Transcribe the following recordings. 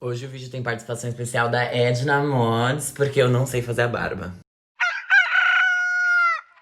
Hoje o vídeo tem participação especial da Edna Mods, porque eu não sei fazer a barba.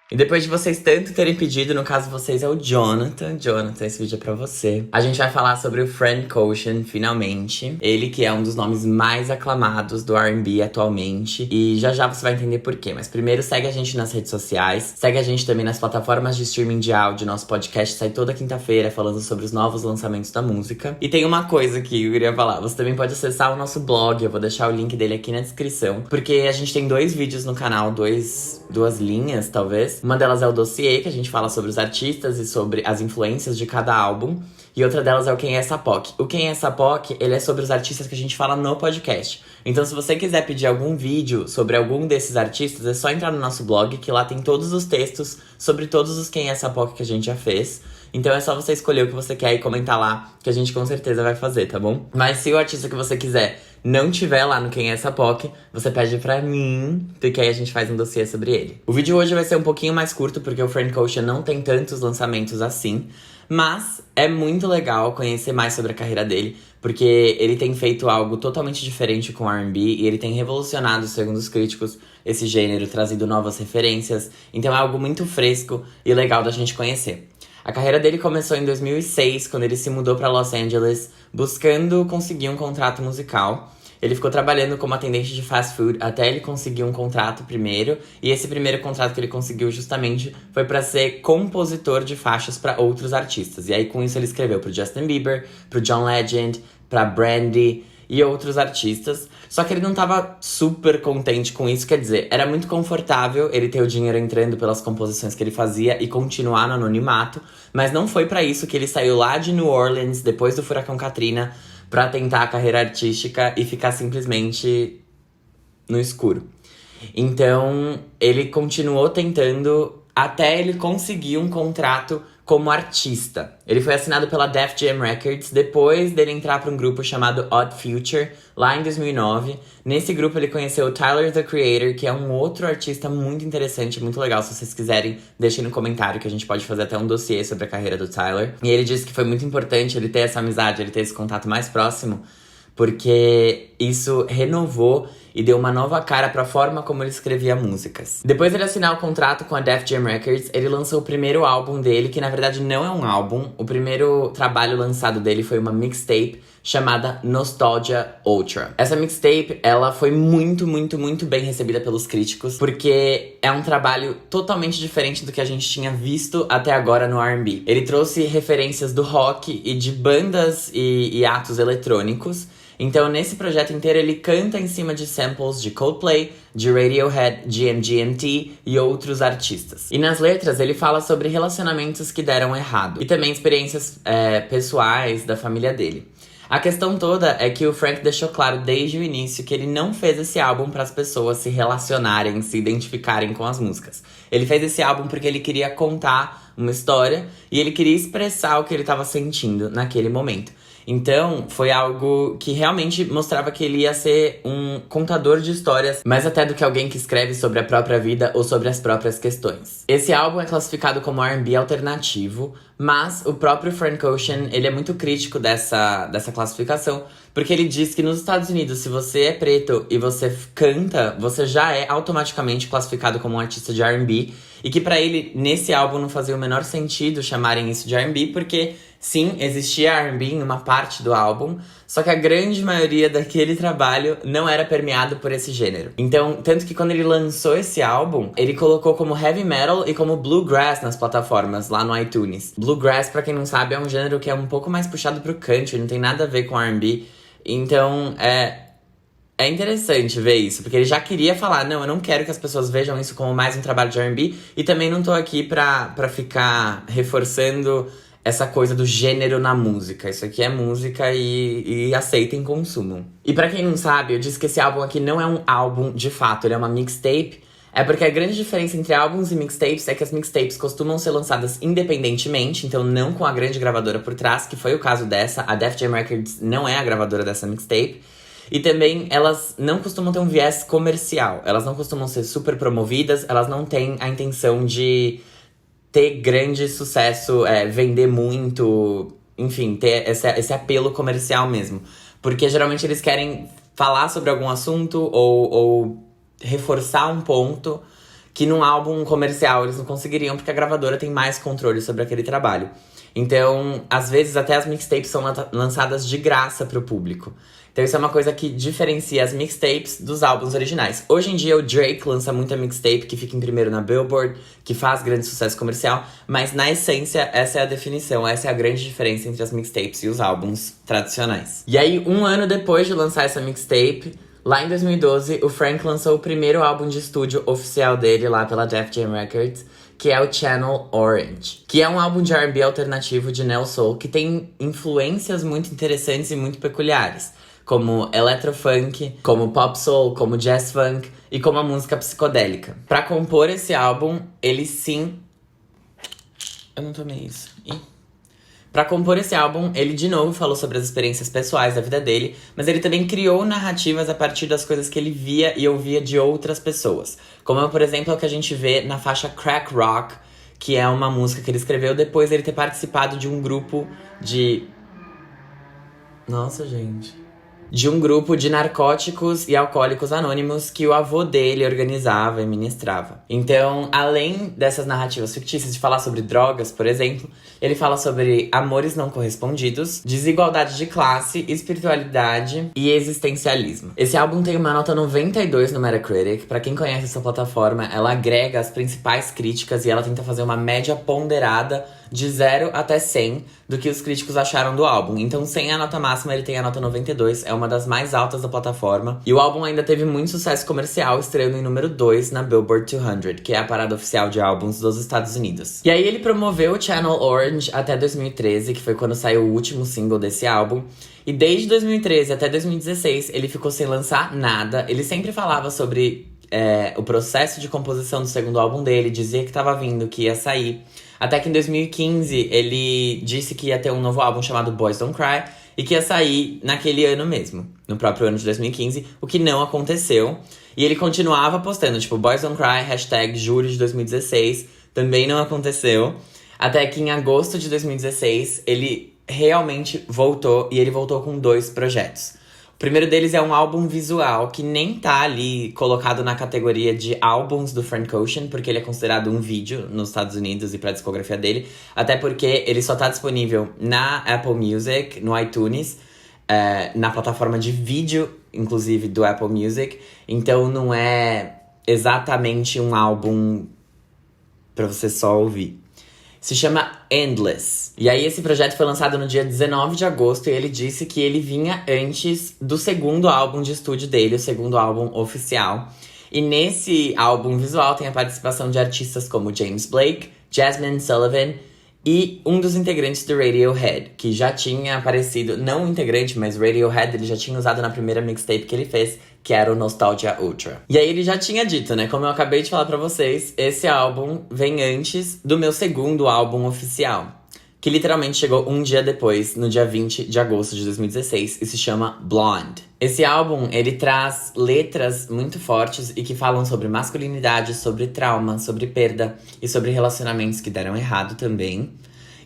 E depois de vocês tanto terem pedido, no caso de vocês é o Jonathan. Jonathan, esse vídeo é pra você. A gente vai falar sobre o Frank Ocean, finalmente. Ele que é um dos nomes mais aclamados do R&B atualmente. E já já você vai entender por quê. Mas primeiro segue a gente nas redes sociais. Segue a gente também nas plataformas de streaming de áudio. Nosso podcast sai toda quinta-feira falando sobre os novos lançamentos da música. E tem uma coisa que eu queria falar. Você também pode acessar o nosso blog. Eu vou deixar o link dele aqui na descrição. Porque a gente tem 2 vídeos no canal, duas linhas, talvez. Uma delas é o dossiê, que a gente fala sobre os artistas e sobre as influências de cada álbum. E outra delas é o Quem é essa POC. O Quem é essa POC, ele é sobre os artistas que a gente fala no podcast. Então se você quiser pedir algum vídeo sobre algum desses artistas, é só entrar no nosso blog, que lá tem todos os textos sobre todos os Quem é essa POC que a gente já fez. Então é só você escolher o que você quer e comentar lá, que a gente com certeza vai fazer, tá bom? Mas se o artista que você quiser não tiver lá no Quem é essa POC, você pede pra mim, porque aí a gente faz um dossiê sobre ele. O vídeo hoje vai ser um pouquinho mais curto, porque o Frank Ocean não tem tantos lançamentos assim. Mas é muito legal conhecer mais sobre a carreira dele, porque ele tem feito algo totalmente diferente com R&B e ele tem revolucionado, segundo os críticos, esse gênero, trazido novas referências. Então é algo muito fresco e legal da gente conhecer. A carreira dele começou em 2006, quando ele se mudou para Los Angeles, buscando conseguir um contrato musical. Ele ficou trabalhando como atendente de fast food até ele conseguir um contrato primeiro. E esse primeiro contrato que ele conseguiu justamente foi para ser compositor de faixas para outros artistas. E aí com isso ele escreveu pro Justin Bieber, pro John Legend, pra Brandy e outros artistas. Só que ele não tava super contente com isso, quer dizer, era muito confortável ele ter o dinheiro entrando pelas composições que ele fazia e continuar no anonimato. Mas não foi pra isso que ele saiu lá de New Orleans, depois do furacão Katrina, pra tentar a carreira artística e ficar simplesmente no escuro. Então, ele continuou tentando até ele conseguir um contrato como artista. Ele foi assinado pela Def Jam Records depois dele entrar para um grupo chamado Odd Future, lá em 2009. Nesse grupo ele conheceu o Tyler, The Creator, que é um outro artista muito interessante, muito legal. Se vocês quiserem, deixem no comentário que a gente pode fazer até um dossiê sobre a carreira do Tyler. E ele disse que foi muito importante ele ter essa amizade, ele ter esse contato mais próximo, porque isso renovou e deu uma nova cara pra forma como ele escrevia músicas. Depois de ele assinar o contrato com a Def Jam Records, ele lançou o primeiro álbum dele, que na verdade não é um álbum. O primeiro trabalho lançado dele foi uma mixtape chamada Nostalgia Ultra. Essa mixtape, ela foi muito bem recebida pelos críticos, porque é um trabalho totalmente diferente do que a gente tinha visto até agora no R&B. Ele trouxe referências do rock e de bandas e atos eletrônicos. Então, nesse projeto inteiro, ele canta em cima de samples de Coldplay, de Radiohead, de MGMT e outros artistas. E nas letras, ele fala sobre relacionamentos que deram errado. E também experiências pessoais da família dele. A questão toda é que o Frank deixou claro desde o início que ele não fez esse álbum para as pessoas se relacionarem, se identificarem com as músicas. Ele fez esse álbum porque ele queria contar uma história e ele queria expressar o que ele estava sentindo naquele momento. Então, foi algo que realmente mostrava que ele ia ser um contador de histórias, mais até do que alguém que escreve sobre a própria vida ou sobre as próprias questões. Esse álbum é classificado como R&B alternativo, mas o próprio Frank Ocean, ele é muito crítico dessa classificação, porque ele diz que nos Estados Unidos, se você é preto e você canta, você já é automaticamente classificado como um artista de R&B, e que pra ele, nesse álbum, não fazia o menor sentido chamarem isso de R&B, porque sim, existia R&B em uma parte do álbum, só que a grande maioria daquele trabalho não era permeado por esse gênero. Então, tanto que quando ele lançou esse álbum, ele colocou como heavy metal e como bluegrass nas plataformas, lá no iTunes. Bluegrass, pra quem não sabe, é um gênero que é um pouco mais puxado pro country, não tem nada a ver com R&B. Então, é interessante ver isso, porque ele já queria falar, não, eu não quero que as pessoas vejam isso como mais um trabalho de R&B, e também não tô aqui pra ficar reforçando essa coisa do gênero na música. Isso aqui é música e aceitem, consumam. E pra quem não sabe, eu disse que esse álbum aqui não é um álbum de fato, ele é uma mixtape. É porque a grande diferença entre álbuns e mixtapes é que as mixtapes costumam ser lançadas independentemente, então não com a grande gravadora por trás, que foi o caso dessa. A Def Jam Records não é a gravadora dessa mixtape. E também elas não costumam ter um viés comercial, elas não costumam ser super promovidas, elas não têm a intenção de ter grande sucesso, vender muito, enfim, ter esse apelo comercial mesmo. Porque geralmente eles querem falar sobre algum assunto ou reforçar um ponto que num álbum comercial eles não conseguiriam, porque a gravadora tem mais controle sobre aquele trabalho. Então, às vezes, até as mixtapes são lançadas de graça pro público. Então isso é uma coisa que diferencia as mixtapes dos álbuns originais. Hoje em dia o Drake lança muita mixtape que fica em primeiro na Billboard, que faz grande sucesso comercial, mas na essência essa é a definição, essa é a grande diferença entre as mixtapes e os álbuns tradicionais. E aí, um ano depois de lançar essa mixtape, lá em 2012, o Frank lançou o primeiro álbum de estúdio oficial dele lá pela Def Jam Records, que é o Channel Orange, que é um álbum de R&B alternativo de neo soul que tem influências muito interessantes e muito peculiares, como electrofunk, como pop soul, como jazz funk e como a música psicodélica. Pra compor esse álbum, ele sim... Eu não tomei isso. Pra compor esse álbum, ele de novo falou sobre as experiências pessoais da vida dele, mas ele também criou narrativas a partir das coisas que ele via e ouvia de outras pessoas. Como, por exemplo, o que a gente vê na faixa Crack Rock, que é uma música que ele escreveu depois dele ter participado de um grupo de... Nossa, gente... De um grupo de narcóticos e alcoólicos anônimos que o avô dele organizava e ministrava. Então, além dessas narrativas fictícias de falar sobre drogas, por exemplo, ele fala sobre amores não correspondidos, desigualdade de classe, espiritualidade e existencialismo. Esse álbum tem uma nota 92 no Metacritic. Pra quem conhece essa plataforma, ela agrega as principais críticas e ela tenta fazer uma média ponderada de 0 até 100 do que os críticos acharam do álbum. Então, sem a nota máxima, ele tem a nota 92, é uma das mais altas da plataforma. E o álbum ainda teve muito sucesso comercial, estreando em número 2 na Billboard 200, que é a parada oficial de álbuns dos Estados Unidos. E aí ele promoveu o Channel Orange até 2013, que foi quando saiu o último single desse álbum. E desde 2013 até 2016, ele ficou sem lançar nada. Ele sempre falava sobre o processo de composição do segundo álbum dele, dizia que tava vindo, que ia sair. Até que em 2015, ele disse que ia ter um novo álbum chamado Boys Don't Cry e que ia sair naquele ano mesmo, no próprio ano de 2015, o que não aconteceu. E ele continuava postando, tipo, Boys Don't Cry, hashtag julho de 2016, também não aconteceu. Até que em agosto de 2016, ele realmente voltou, e ele voltou com 2 projetos. O primeiro deles é um álbum visual que nem tá ali colocado na categoria de álbuns do Frank Ocean, porque ele é considerado um vídeo nos Estados Unidos e pra discografia dele. Até porque ele só tá disponível na Apple Music, no iTunes, na plataforma de vídeo, inclusive, do Apple Music. Então não é exatamente um álbum pra você só ouvir. Se chama Endless. E aí esse projeto foi lançado no dia 19 de agosto e ele disse que ele vinha antes do segundo álbum de estúdio dele, o segundo álbum oficial. E nesse álbum visual tem a participação de artistas como James Blake, Jasmine Sullivan e um dos integrantes do Radiohead, que já tinha aparecido, não um integrante, mas Radiohead ele já tinha usado na primeira mixtape que ele fez, que era o Nostalgia Ultra. E aí ele já tinha dito, né, como eu acabei de falar pra vocês, esse álbum vem antes do meu segundo álbum oficial, que literalmente chegou um dia depois, no dia 20 de agosto de 2016, e se chama Blonde. Esse álbum, ele traz letras muito fortes e que falam sobre masculinidade, sobre trauma, sobre perda e sobre relacionamentos que deram errado também.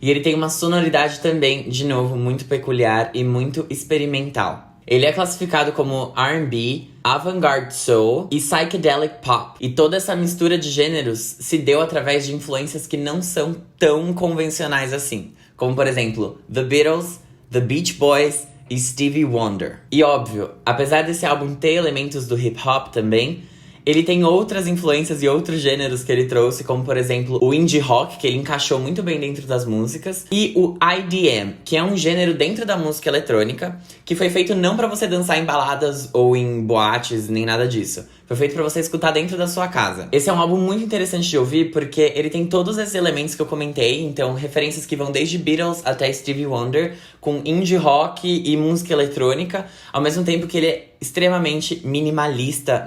E ele tem uma sonoridade também, de novo, muito peculiar e muito experimental. Ele é classificado como R&B, avant-garde soul e psychedelic pop. E toda essa mistura de gêneros se deu através de influências que não são tão convencionais assim. Como, por exemplo, The Beatles, The Beach Boys e Stevie Wonder. E óbvio, apesar desse álbum ter elementos do hip hop também, ele tem outras influências e outros gêneros que ele trouxe, como por exemplo o indie rock, que ele encaixou muito bem dentro das músicas, e o IDM, que é um gênero dentro da música eletrônica, que foi feito não pra você dançar em baladas ou em boates, nem nada disso. Foi feito pra você escutar dentro da sua casa. Esse é um álbum muito interessante de ouvir, porque ele tem todos esses elementos que eu comentei, então referências que vão desde Beatles até Stevie Wonder, com indie rock e música eletrônica, ao mesmo tempo que ele é extremamente minimalista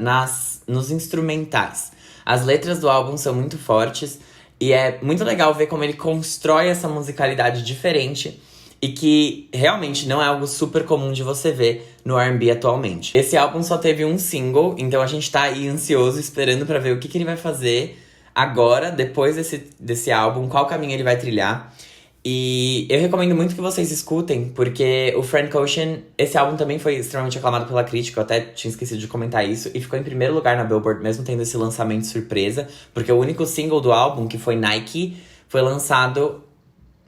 nos instrumentais. As letras do álbum são muito fortes e é muito legal ver como ele constrói essa musicalidade diferente e que realmente não é algo super comum de você ver no R&B atualmente. Esse álbum só teve um single, então a gente tá aí ansioso, esperando pra ver o que ele vai fazer agora, depois desse álbum, qual caminho ele vai trilhar. E eu recomendo muito que vocês escutem, porque o Frank Ocean, esse álbum também foi extremamente aclamado pela crítica, eu até tinha esquecido de comentar isso, e ficou em primeiro lugar na Billboard, mesmo tendo esse lançamento surpresa, porque o único single do álbum, que foi Nike, foi lançado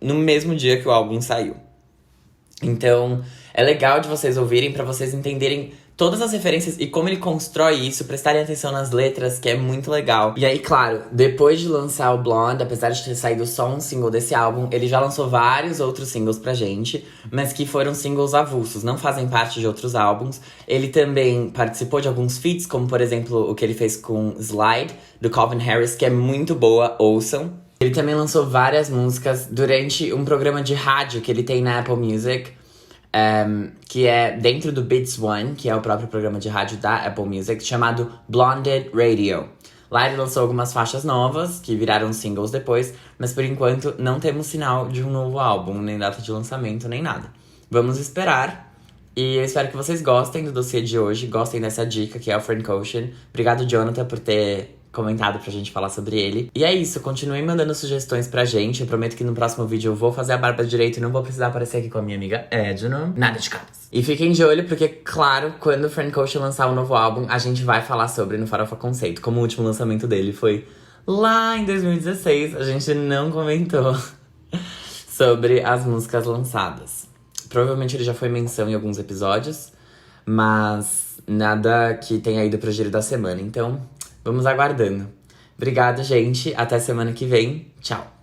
no mesmo dia que o álbum saiu. Então, é legal de vocês ouvirem pra vocês entenderem todas as referências e como ele constrói isso, prestarem atenção nas letras, que é muito legal. E aí, claro, depois de lançar o Blonde, apesar de ter saído só um single desse álbum, ele já lançou vários outros singles pra gente, mas que foram singles avulsos, não fazem parte de outros álbuns. Ele também participou de alguns feats, como por exemplo o que ele fez com Slide, do Calvin Harris, que é muito boa, ouçam. Ele também lançou várias músicas durante um programa de rádio que ele tem na Apple Music, que é dentro do Beats One, que é o próprio programa de rádio da Apple Music, chamado Blonded Radio. Lá ele lançou algumas faixas novas, que viraram singles depois, mas por enquanto não temos sinal de um novo álbum, nem data de lançamento, nem nada. Vamos esperar. E eu espero que vocês gostem do dossiê de hoje, gostem dessa dica, que é o Frank Ocean. Obrigado, Jonathan, por ter comentado pra gente falar sobre ele. E é isso, continuem mandando sugestões pra gente. Eu prometo que no próximo vídeo eu vou fazer a barba direito e não vou precisar aparecer aqui com a minha amiga Edna. Nada de capas. E fiquem de olho, porque, claro, quando o Frank Ocean lançar um novo álbum, a gente vai falar sobre no Farofa Conceito. Como o último lançamento dele foi lá em 2016, a gente não comentou sobre as músicas lançadas. Provavelmente ele já foi menção em alguns episódios, mas nada que tenha ido pro giro da semana. Então, vamos aguardando. Obrigada, gente. Até semana que vem. Tchau.